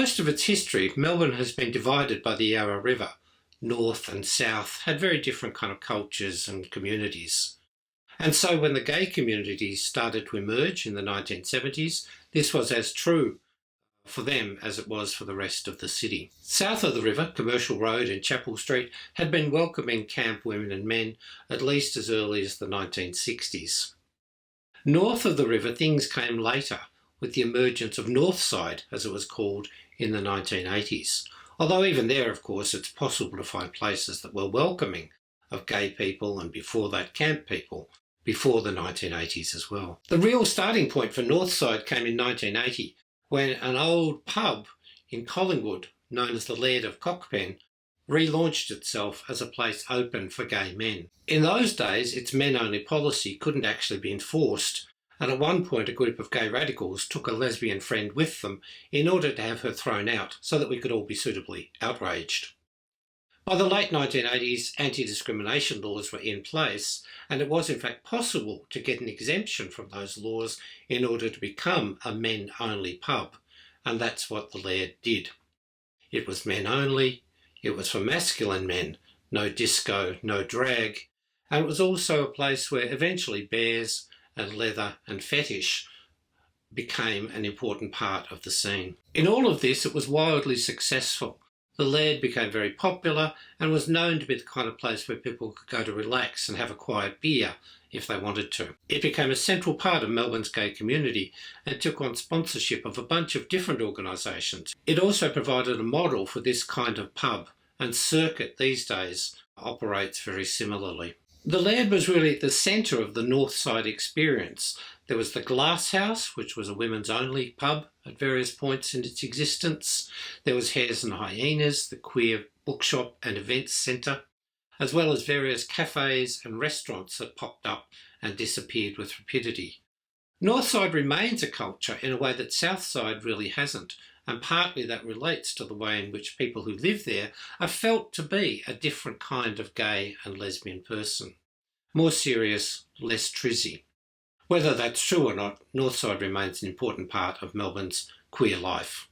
most of its history, Melbourne has been divided by the Yarra River. North and south had very different kind of cultures and communities. And so when the gay community started to emerge in the 1970s, this was as true for them as it was for the rest of the city. South of the river, Commercial Road and Chapel Street had been welcoming camp women and men at least as early as the 1960s. North of the river, things came later, with the emergence of Northside, as it was called, in the 1980s. Although even there, of course, it's possible to find places that were welcoming of gay people and before that camp people, before the 1980s as well. The real starting point for Northside came in 1980, when an old pub in Collingwood, known as the Laird O'Cockpen, relaunched itself as a place open for gay men. In those days, its men-only policy couldn't actually be enforced, and at one point a group of gay radicals took a lesbian friend with them in order to have her thrown out so that we could all be suitably outraged. By the late 1980s, anti-discrimination laws were in place, and it was in fact possible to get an exemption from those laws in order to become a men-only pub, and that's what the Laird did. It was men only, it was for masculine men, no disco, no drag, and it was also a place where eventually bears and leather and fetish became an important part of the scene. In all of this, it was wildly successful. The Laird became very popular and was known to be the kind of place where people could go to relax and have a quiet beer if they wanted to. It became a central part of Melbourne's gay community and took on sponsorship of a bunch of different organisations. It also provided a model for this kind of pub, and Circuit these days operates very similarly. The Laird was really at the centre of the Northside experience. There was the Glass House, which was a women's only pub at various points in its existence. There was Hares and Hyenas, the queer bookshop and events centre, as well as various cafes and restaurants that popped up and disappeared with rapidity. Northside remains a culture in a way that Southside really hasn't, and partly that relates to the way in which people who live there are felt to be a different kind of gay and lesbian person. More serious, less trizzy. Whether that's true or not, Northside remains an important part of Melbourne's queer life.